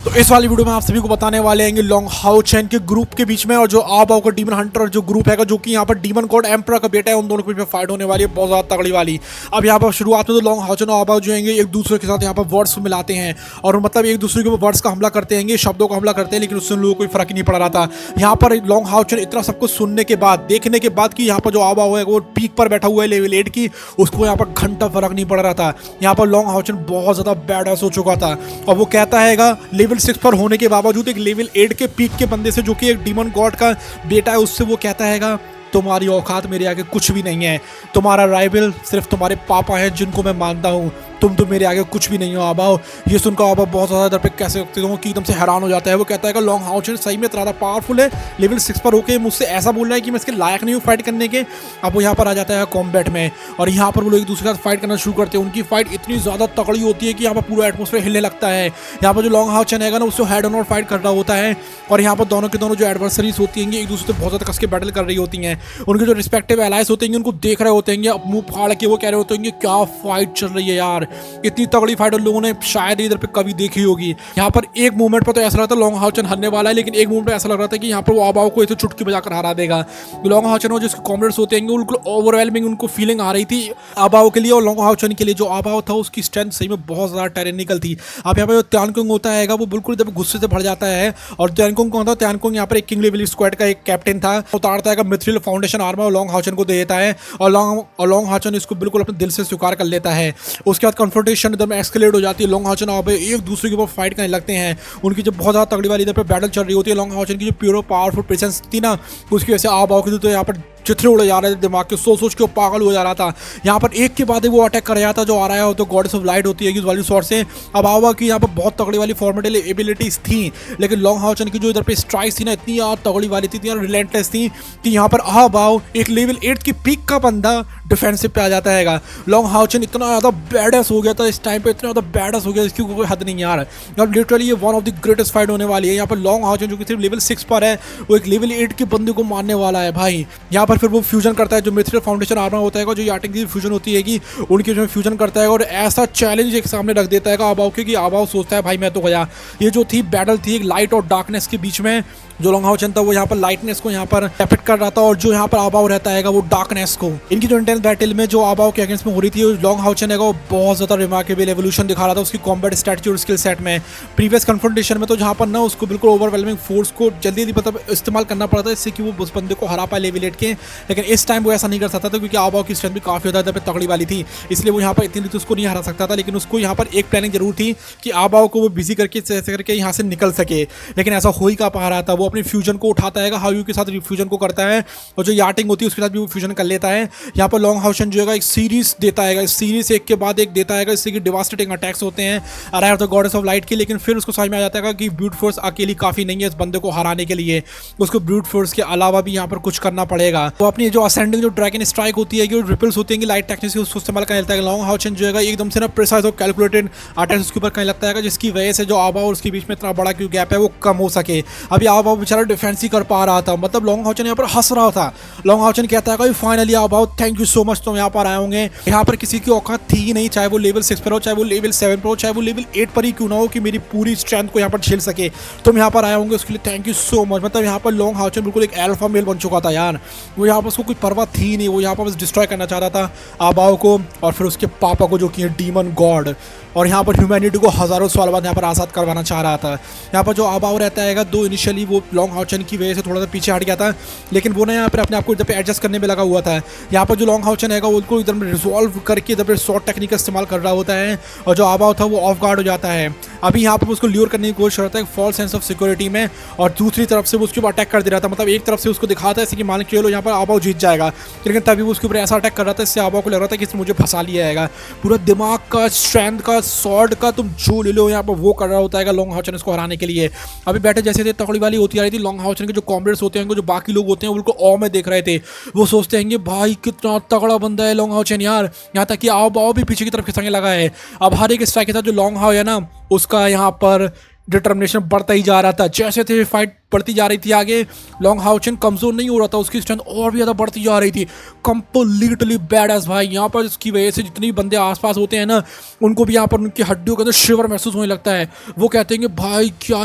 तो इस वाली वीडियो में आप सभी को बताने वाले हैं लॉन्ग हाउ चैन के ग्रुप के बीच में और जो आबाओ का डीमन हंटर जो ग्रुप है जो कि यहाँ पर डीमन गॉड एम्परर का बेटा है, उन दोनों के बीच में फाइट होने वाली है बहुत ज्यादा तगड़ी वाली। अब यहाँ पर शुरुआत में तो लॉन्ग हाउ चैन और आबाओ जो है एक दूसरे के साथ यहाँ पर वर्ड्स मिलाते हैं और मतलब एक दूसरे के ऊपर वर्ड्स का हमला करते हैं, शब्दों का हमला करते हैं, लेकिन उससे लोगों को कोई फर्क ही नहीं पड़ रहा था। यहाँ पर लॉन्ग हाउ चैन इतना सब कुछ सुनने के बाद, देखने के बाद कि यहाँ पर जो आबाओ है वो पीक पर बैठा हुआ है लेवल 8 की, उसको यहाँ पर घंटा फर्क नहीं पड़ रहा था। यहाँ पर लॉन्ग हाउ चैन बहुत ज्यादा बैडएस हो चुका था और वो कहता है लेवल 6 पर होने के बावजूद एक लेवल 8 के पीक के बंदे से जो कि एक डीमन गॉड का बेटा है, उससे वो कहता है तुम्हारी औकात मेरे आगे कुछ भी नहीं है, तुम्हारा राइवल सिर्फ तुम्हारे पापा हैं जिनको मैं मानता हूँ, तुम तो मेरे आगे कुछ भी नहीं हो आबाओ। ये सुनकर आबाओ बहुत ज़्यादा इधर पे कैसे सकते हो कि एकदम से हैरान हो जाता है। वो कहता है कि लॉन्ग हाउ चैन सही में इतना पावरफुल है, लेवल 6 पर होके मुझसे ऐसा बोल रहा है कि मैं इसके लायक नहीं हूँ फाइट करने के। अब वो यहाँ पर आ जाता है कॉम्बैट में और यहाँ पर वो लोग एक दूसरे के साथ फाइट करना शुरू करते हैं। उनकी फाइट इतनी ज़्यादा तगड़ी होती है कि यहाँ पर पूरा एटमोसफेयर हिलने लगता है। यहाँ पर जो लॉन्ग हाउ चैन है उससे हेड ऑन और फाइट कर रहा होता है और यहाँ पर दोनों के दोनों जो एडवर्सरीज होती हैं एक दूसरे से बहुत ज़्यादा कस के बैटल कर रही होती हैं। उनके जो रिस्पेक्टिव एलाइज होते हैं उनको देख रहे होते हैं, मुंह फाड़ के वो कह रहे होते हैं क्या फाइट चल रही है यार, इतनी तगड़ी फाइट उन लोगों ने शायद इधर पे कभी देखी होगी। यहाँ पर एक मूवमेंट पर तो ऐसा लगता है लॉन्ग हाउ चैन हारने वाला है, लेकिन एक मूवमेंट पर ऐसा लग रहा था कि यहाँ पर वो आबाओ को ऐसे चुटकी बजाकर हरा देगा। लॉन्ग हाउ चैन जिसके कॉमरेड्स होते हैं उनको ओवरवेलमिंग उनको फीलिंग आ रही थी आबाओ के लिए और लॉन्ग हाउ चैन के लिए। जो आबाओ था उसकी स्ट्रेंथ सही में बहुत ज़्यादा टेरेनिकल थी। अब यहाँ पर जो त्यानकुंग होता है वो बिल्कुल जब गुस्से से भर जाता है और त्यानकुंग कौन था, त्यानकुंग यहाँ पर एक किंग लेवल स्क्वाड का एक कैप्टन था, उतारता है मिथ्रिल फाउंडेशन आर्मर और लॉन्ग हाउ चैन को दे देता है और लॉन्ग हाउ चैन इसको बिल्कुल अपने दिल से स्वीकार कर लेता है। उसके बाद कन्फ्रंटेशन इधर में एक्सकेलेट हो जाती है। लॉन्ग हाउ चैन और एक दूसरे के ऊपर फाइट करने लगते हैं। उनकी जब बहुत ज़्यादा तगड़ी वाली इधर पे बैटल चल रही होती है, लॉन्ग हाउ चैन की जो प्योर पावरफुल प्रेजेंस थी ना, उसकी वजह से आबाओ की तो यहाँ पर चित्रे उड़े जा रहे थे, दिमाग के सोच के पागल हो जा रहा था। यहाँ पर एक के बाद वो अटैक कर रहा था। जो आ रहा है तो गॉडेस ऑफ लाइट होती है कि वाली शॉट से अब आवा की यहाँ पर बहुत तगड़ी वाली फॉर्मेटल एबिलिटीज थी, लेकिन लॉन्ग हाउ चैन की जो इधर पे स्ट्राइक्स थी ना इतनी यार तगड़ी वाली थी, इतनी रिलेंटलेस थी कि यहाँ पर आबाओ एक लेवल 8 की पीक का बंदा डिफेंसिव पे आ जाता है। लॉन्ग हाउ चैन इतना ज़्यादा बैडएस हो गया था इस टाइम पे, इतना ज़्यादा बैडएस हो गया इसकी कोई हद नहीं यार। और लिटरली ये one of the greatest fight होने वाली है। यहाँ पर लॉन्ग हाउ चैन जो कि सिर्फ लेवल 6 पर है वो एक लेवल 8 के बंदे को मारने वाला है भाई। यहाँ पर फिर वो फ्यूजन करता है, जो मिथ्रिल फाउंडेशन आर्मर होता है जो याटिंग की फ्यूजन होती है कि उनके जो फ्यूजन करता है और ऐसा चैलेंज एक सामने रख देता है आबाओ के कि आबाओ सोचता है भाई मैं तो गया। ये जो थी बैटल थी एक लाइट और डार्कनेस के बीच में, जो लॉन्ग हाउ चैन था वो यहाँ पर लाइटनेस को यहाँ पर एफेक्ट कर रहा था और जो यहाँ पर आबाओ रहता है वो डार्कनेस को। इनकी जो इंटेंस बैटल में जो आबाओ के अगेंस्ट में हो रही थी, लॉन्ग हाउ चैन वो बहुत ज्यादा रिमार्केबल एवोल्यूशन दिखा रहा था उसकी कॉम्बैट स्ट्रेटजी और स्किल सेट में। प्रीवियस कन्फ्रंटेशन में तो जहाँ पर ना उसको बिल्कुल ओवरवेलमिंग फोर्स को जल्दी मतलब इस्तेमाल करना पड़ा था इससे कि वो उस बंदे को हरा पाए लेवल 8 के, लेकिन इस टाइम वो ऐसा नहीं कर सकता था क्योंकि आबाओ की स्ट्रेंथ भी काफी ज्यादा तगड़ी वाली थी, इसलिए वो यहाँ पर इतनी उसको नहीं हरा सकता था। लेकिन उसको यहाँ पर एक प्लानिंग जरूर थी कि आबाओ को वो बिजी करके यहाँ से निकल सके, लेकिन ऐसा हो ही का पा रहा था। वो अपनी फ्यूजन को उठाता है, हाउ के साथ फ्यूजन को करता है और जो याटिंग होती है उसके साथ भी वो फ्यूजन कर लेता है। यहाँ पर लॉन्ग हाउ चैन जो है एक सीरीज देता है, सीरीज एक के बाद एक देता है, इससे कि डिवास्टेटिंग अटैक्स होते हैं arrive the goddess of light की। लेकिन फिर उसको समझ में आ जाता है कि ब्रूट फोर्स अकेली काफी नहीं है इस बंदे को हराने के लिए, उसको ब्रूट फोर्स के अलावा भी यहाँ पर कुछ करना पड़ेगा। तो अपनी जो असेंडिंग जो ड्रैगन स्ट्राइक होती है कि रिपल्स होती है लाइट टेक्निक से उसको इस्तेमाल करने लगता है। लॉन्ग हाउ चैन जो है एकदम से ना प्रिसाइज और कैलकुलेटेड अटैक्स उसके ऊपर करने लगता है, जिसकी वजह से जो आबाओ और उसके बीच में इतना बड़ा क्यों गैप है वो कम हो सके। अभी आबाओ बेचारा डिफेंस ही कर पा रहा था, मतलब लॉन्ग हाउ चैन यहाँ पर हंस रहा था। लॉन्ग हाउ चैन कहता है फाइनली आबाओ थैंक यू सो मच, तुम यहाँ पर आए होंगे। यहाँ पर किसी की औकात थी ही नहीं, चाहे वो लेवल 6 पर हो, चाहे वो लेवल 7 पर हो, चाहे वो लेवल 8 पर ही क्यों ना हो, कि मेरी पूरी स्ट्रेंथ को यहाँ पर झेल सके। तुम यहाँ पर आए होंगे उसके लिए थैंक यू सो मच। मतलब यहाँ पर लॉन्ग हाउ चैन बिल्कुल एक अल्फा मेल बन चुका था यार। वो यहाँ पर उसको कोई परवाह थी नहीं, वो यहाँ पर बस डिस्ट्रॉय करना चाहता था आबाओ को और फिर उसके पापा को जो कि डीमन गॉड, और यहाँ पर ह्यूमैनिटी को हज़ारों साल बाद यहाँ पर आज़ाद करवाना चाह रहा था। यहाँ पर जो आबाओ रहता है दो इनिशियली वो लॉन्ग हाउ चैन की वजह से थोड़ा सा पीछे हट गया था, लेकिन वो ना यहाँ पर अपने आप को इधर पे एडजस्ट करने में लगा हुआ था। यहाँ पर जो लॉन्ग हाउ चैन है उनको इधर में रिजॉल्व करके इधर पर शॉर्ट टेक्निक का इस्तेमाल कर रहा होता है और जो आबाओ था वो ऑफ गार्ड हो जाता है। अभी यहाँ पर उसको ल्योर करने की कोशिश करता है फॉल्स सेंस ऑफ सिक्योरिटी में, और दूसरी तरफ से वो उसके ऊपर अटैक कर दे रहा था। मतलब एक तरफ से उसको दिखाता है जैसे कि मान के चलो यहाँ पर आबाओ जीत जाएगा, लेकिन तभी वो उसके ऊपर ऐसा अटैक कर रहा था इससे आबाओ को लग रहा था कि इसने मुझे फंसा लिया है। पूरा दिमाग का, स्ट्रेंथ का, स्वॉर्ड का तुम जो ले लो यहाँ पर वो कर रहा होता है लॉन्ग हाउ चैन इसको हराने के लिए। अभी बैठे जैसे थे तगड़ी वाली होती आ रही थी, लॉन्ग हाउ चैन के जो कॉमरेड्स होते हैं जो बाकी लोग होते हैं उनको ऑ में देख रहे थे। वो सोचते हैं भाई कितना तगड़ा बंदा है लॉन्ग हाउ चैन यार, यहाँ तक कि आबाओ भी पीछे की तरफ खिसकने लगा है। अब हर एक स्ट्राइक के साथ जो लॉन्ग हाउ है ना उसका यहाँ पर डिटर्मिनेशन बढ़ता ही जा रहा था। जैसे थे फाइट बढ़ती जा रही थी आगे, लॉन्ग हाउ चेन कमजोर नहीं हो रहा था, उसकी स्ट्रेंथ और भी ज़्यादा बढ़ती जा रही थी। कंप्लीटली बैडएस भाई, यहाँ पर इसकी वजह से जितने भी बंदे आसपास होते हैं ना, उनको भी यहाँ पर उनकी हड्डियों के अंदर शिवर महसूस होने लगता है। वो कहते हैं कि भाई क्या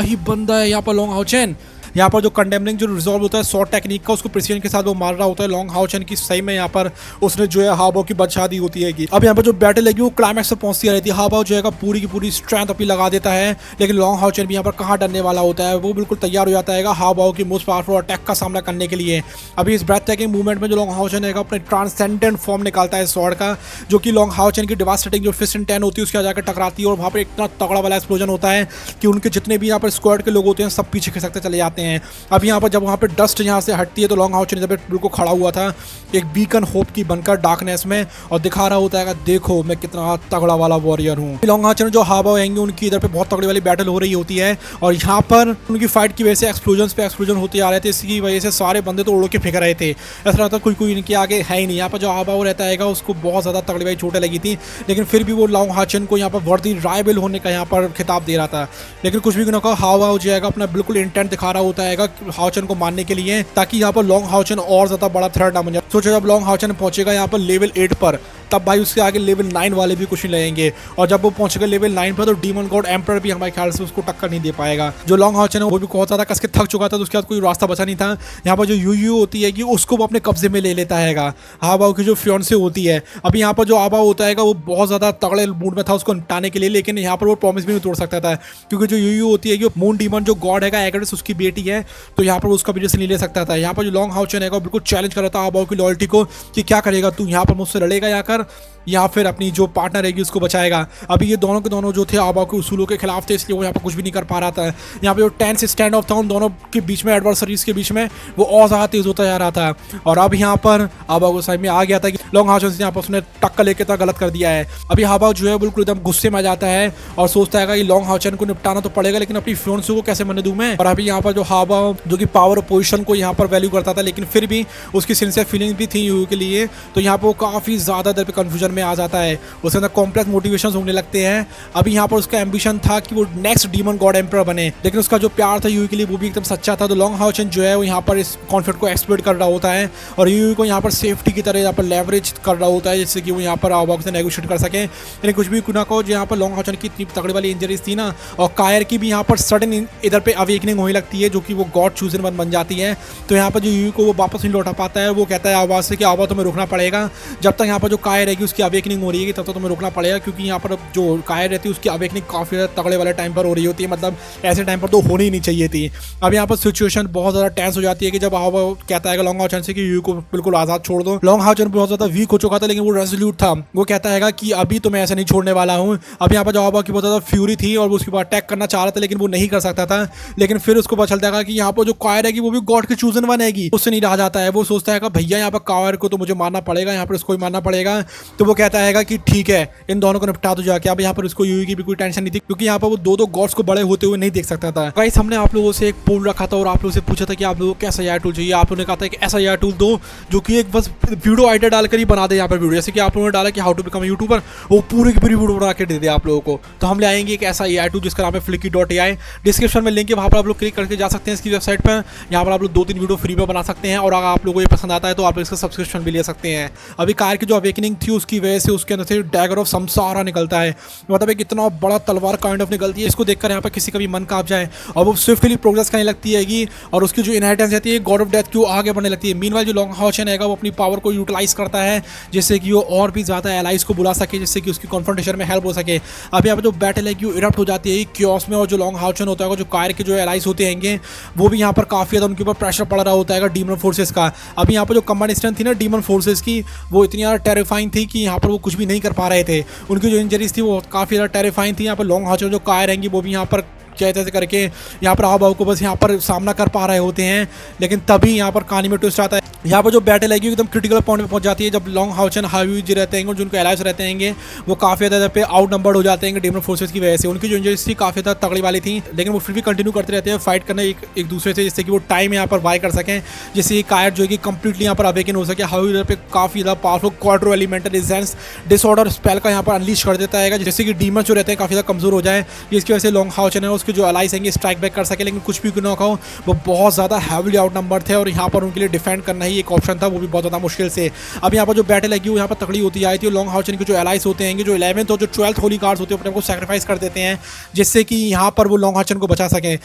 ही बंदा है यहाँ पर लॉन्ग हाउ चेन। यहाँ पर जो कंडेमनिंग जो रिजॉल्व होता है शॉर्ट टेक्निक का, उसको प्रिसीजन के साथ वो मार रहा होता है लॉन्ग हाउ चेन की। सही में यहाँ पर उसने जो है हाबाओ की बदशाह दी होती है कि अब यहाँ पर जो बैटल है वो क्लाइमैक्स पर पहुंचती रहती है। हाबाओ जो है पूरी की पूरी स्ट्रेंथ अपनी लगा देता है, लेकिन लॉन्ग हाउ चेन भी यहाँ पर कहाँ डरने वाला होता है। वो बिल्कुल तैयार हो जाता है हाबाओ की मोस्ट पावरफुल अटैक का सामना करने के लिए। अभी इस ब्रेथ टेकिंग मूवमेंट में जो लॉन्ग हाउ चेन है अपने ट्रांसेंडेंट फॉर्म निकालता है स्वॉर्ड का, जो कि लॉन्ग हाउ चेन की डिवास्टेटिंग जो फिस्ट इन 10 होती है उसके जाकर टकराती है, और वहाँ पर इतना तगड़ा वाला एक्सप्लोजन होता है कि उनके जितने भी यहाँ पर स्क्वाड के लोग होते हैं सब पीछे खिसकते चले जाते हैं। अब यहाँ जब वहाँ पे डस्ट यहाँ से हटती है तो लॉन्ग हाउ चेन जब बिल्कुल खड़ा हुआ था एक बीकन होप की बनकर डार्कनेस में, और दिखा रहा होता है देखो मैं कितना तगड़ा वाला वॉरियर हूँ। लॉन्ग हाउ चेन जो हाबाओ आएंगे उनकी इधर पे बहुत तगड़ी वाली बैटल हो रही होती है, और यहाँ पर उनकी फाइट की वजह से एक्सप्लोजन पे एक्सप्लोजन होते आ रहे थे। इसकी वजह से सारे बंदे तो उड़ के फेंक रहे थे, ऐसा लगता कोई इनके आगे है ही नहीं। यहाँ पर जो हाबाओ रहता है उसको बहुत ज़्यादा तगड़ी वाली चोटें लगी थी, लेकिन फिर भी वो लॉन्ग हाउ चेन को यहाँ पर वर्दी राइवल होने का यहाँ पर खिताब दे रहा था। लेकिन कुछ भी ना हाबाओ जो है अपना बिल्कुल इंटेंट दिखा रहा होता है हाउ चेन को मारने के लिए, ताकि यहाँ पर लॉन्ग हाउ चेन और ज्यादा बड़ा थ्रेट ना बन जाए। सोचो जब लॉन्ग हाउ चेन पहुंचेगा यहाँ पर लेवल 8 पर, तब भाई उसके आगे लेवल 9 वाले भी कुछ नहीं लगेंगे, और जब वो पहुंचेगा लेवल 9 पर तो डीमन गॉड एम्परर भी हमारे ख्याल से उसको टक्कर नहीं दे पाएगा। जो लॉन्ग हाउ चेन है वो भी बहुत ज्यादा कस के थक चुका था, तो उसके बाद कोई रास्ता बचा नहीं था। यहाँ पर जो यू होती है उसको वो अपने कब्जे में ले लेता है। हाबाओ की जो फियोंसे होती है, अभी यहाँ पर जो हाबाओ होता है वो बहुत ज्यादा तगड़े मूड में था उसको निपटाने के लिए, लेकिन यहाँ पर वो प्रॉमिस भी नहीं तोड़ सकता था, क्योंकि जो यू होती है मून डीमन जो गॉड है एगरिस उसकी बेटी है, तो यहाँ पर उसका भी रिस्क नहीं ले सकता था। यहाँ पर जो लॉन्ग हाउ चेन है बिल्कुल चैलेंज कर रहा था हाबाओ की लॉयल्टी को कि क्या करेगा तू, यहाँ पर मुझसे लड़ेगा जाकर या फिर अपनी जो पार्टनर रहेगी उसको बचाएगा। अभी ये दोनों के दोनों जो थे हाबाओ के उसूलों के खिलाफ थे, इसलिए वो यहाँ पर कुछ भी नहीं कर पा रहा था। यहाँ पे जो टेंस स्टैंड ऑफ था उन दोनों के बीच में, एडवर्सरीज के बीच में, वो और ज़्यादा तेज होता जा रहा था। और अब यहाँ पर हाबाओ को समझ में आ गया था कि लॉन्ग हाउ चेन से यहाँ पर उसने टक्कर लेके इतना गलत कर दिया है। अभी हाबाओ जो है बिल्कुल एकदम गुस्से में आ जाता है और सोचता है कि लॉन्ग हाउ चेन को निपटाना तो पड़ेगा, लेकिन अपनी फियोंसे को कैसे मरने दूं मैं। और अभी यहाँ पर जो हाबाओ जो कि पावर और पोजिशन को यहाँ पर वैल्यू करता था, लेकिन फिर भी उसकी सिंसियर फीलिंग भी थी यू के लिए, तो यहाँ पर वो काफ़ी ज़्यादा देर पे कन्फ्यूजन में आ जाता है। उसके अंदर कॉम्प्लेक्स मोटिवेशन होने लगते हैं। अभी यहाँ पर उसका एम्बिशन था कि वो नेक्स्ट डीमन गॉड एम्परर बने, लेकिन उसका जो प्यार था यू के लिए वो भी एकदम सच्चा था। तो लॉन्ग हाउ चेन जो है वो यहाँ पर इस कॉन्फ्लिक्ट को एक्सप्लोर कर रहा होता है, और यू को यहाँ पर सेफ्टी की तरह यहाँ पर लेवरेज कर रहा होता है, जिससे कि वो यहाँ पर हाबाओ से नेगोशिएट कर सके। लेकिन कुछ भी ना कहो, यहाँ पर लॉन्ग हाउ चेन की इतनी तगड़ी वाली इंजरीज थी ना, और कायर की भी यहाँ पर सडन इधर पे अवेकनिंग होने लगती है, जो कि वो गॉड चूजन वन बन जाती है। तो यहाँ पर जो यू को वो वापस नहीं लौटा पाता है, वो कहता है आवाज से कि आवाज तुम्हें रोकना पड़ेगा, जब तक यहाँ पर जो कायर रहेगी उसकी अवेकनिंग हो रही है तब तक तुम्हें रोकना पड़ेगा, क्योंकि यहाँ पर जो कायर रहती है उसकी अवेकनिंग काफ़ी ज़्यादा तगड़े वाले टाइम पर हो रही होती है, मतलब ऐसे टाइम पर तो होनी ही नहीं चाहिए थी। अब यहाँ पर सिचुएशन बहुत ज़्यादा टेंस हो जाती है कि जब हाबाओ कहता है लॉन्ग हाउ चेन से कि यू को बिल्कुल आज़ाद छोड़ दो। लॉन्ग हाउ चेन बहुत ज़्यादा वीक हो चुका था, लेकिन वो रेजोल्यूट था। वो कहता है कि अभी तो मैं ऐसे नहीं छोड़ने वाला हूँ। अब यहाँ पर जो हाबाओ की बहुत ज़्यादा फ्यूरी थी और वो उसके बाद अटैक करना चाह रहा था, लेकिन वो नहीं कर सकता था। लेकिन फिर उसको पता चलता है कि यहाँ पर जो कायर है वो भी गॉड की चूजन वन है, उससे नहीं रहा जाता है। वो सोचता है भैया यहाँ पर कायर को तो मुझे मारना पड़ेगा, यहाँ पर उसको ही मारना पड़ेगा। तो वो कहता है कि ठीक है इन दोनों को निपटा दो जाके। अब यहाँ पर उसको यूई की भी कोई टेंशन नहीं थी, क्योंकि यहाँ पर वो दो गॉड्स को बड़े होते हुए नहीं देख सकता था। गाइस हमने आप लोगों से एक पोल रखा था और आप लोगों से पूछा था कि आप लोगों को कैसा यार टूल चाहिए। आप लोगों ने कहा था कि ऐसा यार टूल दो जो कि एक बस वीडियो आइडिया डालकर ही बना दे यहाँ पर वीडियो, जैसे कि आप लोगों ने डाला कि हाउ टू बिकम यूट्यूबर, वो पूरी की पूरी वीडियो बना के दे दे आप लोगों को। तो हम ले आएंगे एक ऐसा AI टूल जिसका नाम है flicky.ai। डिस्क्रिप्शन में लिंक है, वहाँ पर आप लोग क्लिक करके जा सकते हैं इसकी वेबसाइट पर। यहाँ पर आप लोग 2-3 वीडियो फ्री में बना सकते हैं, और अगर आप लोगों को ये पसंद आता है तो आप इसका सब्सक्रिप्शन भी ले सकते हैं। अभी कार की जो अवेकनिंग थी उसकी वजह से उसके अंदर से डैगर ऑफ समसारा निकलता है, मतलब एक इतना बड़ा तलवार काइंड ऑफ निकलती है, इसको देखकर यहाँ पर किसी का भी मन कांप जाए, और वो स्विफ्टली प्रोग्रेस करने लगती है, और उसकी जो इनहेरिटेंस रहती है गॉड ऑफ डेथ की वो आगे बढ़ने लगती है। मीनवाइल जो लॉन्ग हाउ चेन है वो अपनी पावर को यूटिलाइज करता है, जिससे कि वो और भी ज़्यादा एलाइज को बुला सके, जिससे कि उसकी कॉन्फ्रंटेशन में हेल्प हो सके। अब यहाँ पर जो बैटल है कि वो इरप्ट हो जाती है क्योस में, और जो लॉन्ग हाउ चेन होता है, जो कायर के जो एलाइज होते हैं वो भी यहाँ पर काफ़ी ज़्यादा उनके ऊपर प्रेशर पड़ रहा होता है डीमन फोर्सेस का। अभी यहाँ पर जो कमांड स्ट्रेंथ थी ना डीमन फोर्सेस की, वो इतनी ज़्यादा टेरिफाइंग थी कि यहाँ पर वो कुछ भी नहीं कर पा रहे थे। उनकी जो इंजरीज थी वो काफ़ी ज़्यादा टेरिफाइंग थी। यहाँ पर लॉन्ग हाउ चेन जो कायर रहेंगी वो भी यहाँ पर कैसे करके यहाँ पर हाबाओ को बस यहाँ पर सामना कर पा रहे होते हैं, लेकिन तभी यहाँ पर कहानी में ट्विस्ट आता है। यहाँ पर जो बैटल है एकदम क्रिटिकल पॉइंट पे पहुंच जाती है, जब लॉन्ग हाउचन हावी जी रहते हैं और जिनको एलाइज रहते हैं वो काफ़ी ज़्यादा पे आउट नंबर्ड हो जाते हैं डेमन फोर्सेस की वजह से। उनकी जो इंजरीज थी काफ़ी ज़्यादा तगड़ी वाली थी, लेकिन वो फिर भी कंटिन्यू करते रहते हैं फाइट करना एक दूसरे से, जिससे कि वो टाइम यहाँ पर बाय कर सकें, जिससे कायर जो है कि कंप्लीटली यहाँ पर अवेकन हो सके। हावी इधर पे काफ़ी ज़्यादा powerful Quadro elemental resistance disorder spell का यहाँ पर अनलीश कर देता है, जिससे कि डीमन जो रहते हैं काफ़ी ज़्यादा कमजोर हो जाए, जिसकी वजह से लॉन्ग हाउचन है उसके जो एलाइज हैं स्ट्राइक बैक कर सके। लेकिन कुछ भी ना हो, वो बहुत ज़्यादा हैवीली आउट नंबर थे और यहाँ पर उनके लिए डिफेंड करना ही एक ऑप्शन था, वो भी बहुत ज़्यादा मुश्किल से। अब यहाँ पर जो बैटल लगी वो यहाँ पर तगड़ी होती आई थी। लॉन्ग हाउचन के जो एलाइज होते हैं, जो 11th और जो 12th होली कार्ड्स होते हैं, अपने को सैक्रिफाइस कर देते हैं, जिससे कि यहाँ पर वो लॉन्ग हाउचन को बचा सकें।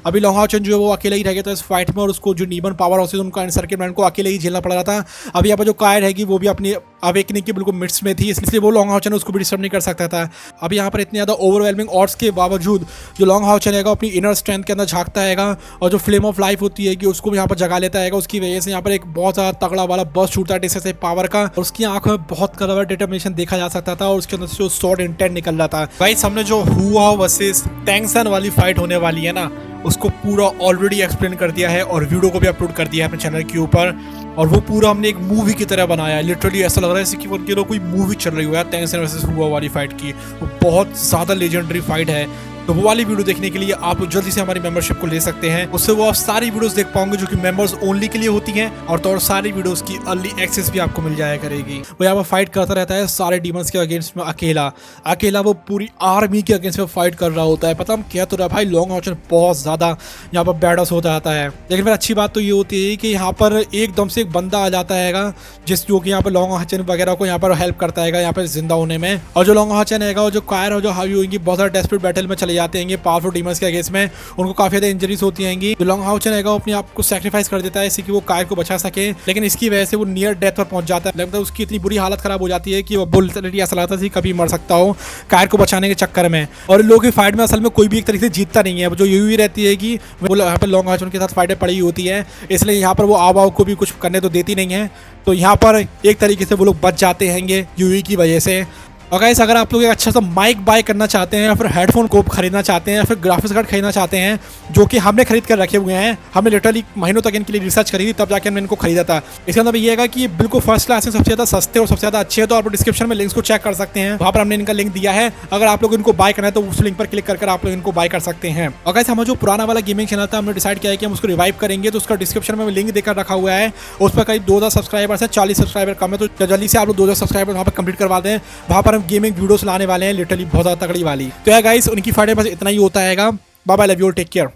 अभी लॉन्ग हाउचन जो है वो अकेले ही रह गया था इस फाइट में, और उसको जो नीबन पावर हाउस उनका एनसर्किलमेंट को अकेले ही झेलना पड़ रहा था। अभी यहाँ पर जो कायर है वो भी अपनी अवेकनिंग के बिल्कुल मिड्स में थी, इसलिए वो लॉन्ग हाउचन उसको भी डिस्टर्ब नहीं कर सकता था। अभी यहाँ पर इतने ज़्यादा ओवरवेलमिंग ऑड्स के बावजूद जो लॉन्ग हाउचन है अपनी इनर स्ट्रेंथ के अंदर झांकता है और जो फ्लेम ऑफ लाइफ होती है कि उसको भी यहाँ पर जगा लेता है। उसकी वजह से यहाँ पर एक बहुत ज़्यादा तगड़ा वाला बस छूटता है डिस्टेंस पावर का, और उसकी आंखों में बहुत कलर डिटर्मिनेशन देखा जा सकता था और उसके अंदर से जो सॉर्ड इंटेंट निकल रहा था। गाइस, हमने जो हुआ वर्सेस टैंग सन वाली फाइट होने वाली है ना, उसको पूरा ऑलरेडी एक्सप्लेन कर दिया है और वीडियो को भी अपलोड कर दिया है अपने चैनल के ऊपर, और वो पूरा हमने एक मूवी की तरह बनाया है। लिटरली ऐसा लग रहा है जैसे कि उनके लोग कोई मूवी चल रही हो यार, टैंग सन वर्सेस हुआ वाली फाइट की। वो बहुत ज़्यादा लेजेंडरी फाइट है। तो वो वाली वीडियो देखने के लिए आप जल्दी से हमारी मेंबरशिप को ले सकते हैं, उससे वो आप सारी वीडियोस देख पाओगे जो कि मेंबर्स ओनली के लिए होती हैं, और तो और सारी वीडियोस की अर्ली एक्सेस भी आपको मिल जाया करेगी। वो यहाँ पर फाइट करता रहता है सारे डीमंस के अगेंस्ट में अकेला वो पूरी आर्मी के अगेंस्ट में फाइट कर रहा होता है। पता हम क्या तो रहा भाई, लॉन्ग हाउचन बहुत ज़्यादा यहाँ पर बैडस होता आता है। लेकिन फिर अच्छी बात तो ये होती है कि यहाँ पर एकदम से एक बंदा आ जाता है जो कि यहाँ पर लॉन्ग हाउचन वगैरह को यहाँ पर हेल्प करता है यहाँ पर जिंदा होने में। और जो लॉन्ग हाउचन है और जो कायर और जो हावी होंगी बहुत ज़्यादा डेस्परेट बैटल में चले जाते हैं पावरफुल डीमंस के अगेंस्ट में, उनको काफी ज्यादा इंजरीज होती हैं। जो लॉन्ग हाउचन है अपने आप को सैक्रिफाइस कर देता है इससे कि वो कायर को बचा सके, लेकिन इसकी वजह से वो नियर डेथ पर पहुंच जाता है। लगता है उसकी इतनी बुरी हालत खराब हो जाती है कि वो बुलेटली ऐसा लगता है कभी मर सकता हो कायर को बचाने के चक्कर में। और लोगों की फाइट में असल में कोई भी एक तरीके से जीतता नहीं है, जो यूवी रहती है कि वो यहाँ पर लॉन्ग हाउचन के साथ फाइटें पड़ी होती है, इसलिए यहाँ पर वो आवाओं को भी कुछ करने तो देती नहीं है। तो यहाँ पर एक तरीके से वो लोग बच जाते हैं यूवी की वजह से। और गाइस, अगर आप लोग एक अच्छा सा माइक बाय करना चाहते हैं या फिर हेडफोन को खरीदना चाहते हैं या फिर ग्राफिक्स कार्ड खरीदना चाहते हैं, जो कि हमने खरीद कर रखे हुए हैं, हमने लिटरली महीनों तक इनके लिए रिसर्च करी थी तब जाके हमने इनको खरीदा था। इसका मतलब ये है कि ये बिल्कुल फर्स्ट क्लास है, सबसे ज़्यादा सस्ते और सबसे ज़्यादा अच्छे हैं। तो आप डिस्क्रिप्शन में लिंक्स को चेक कर सकते हैं, वहाँ पर हमने इनका लिंक दिया है। अगर आप लोग इनको बाय करना है तो उस लिंक पर क्लिक कर आप लोग इनको बाय कर सकते हैं। और गाइस, हमारा जो पुराना वाला गेमिंग चैनल था हमने डिसाइड किया है कि हम उसको रिवाइव करेंगे, तो उसका डिस्क्रिप्शन में लिंक देकर रखा हुआ है। उस पर करीब 2000 सब्सक्राइबर्स है, 40 सब्सक्राइबर कम है, तो जल्दी से आप लोग 2000 सब्सक्राइबर वहाँ पर कंप्लीट करवा दें। वहाँ पर हम गेमिंग वीडियोस लाने वाले हैं लिटरली बहुत ज़्यादा तगड़ी वाली। तो यार गाइस, उनकी फाइट बस इतना ही होता है। Bye bye, love you, take care.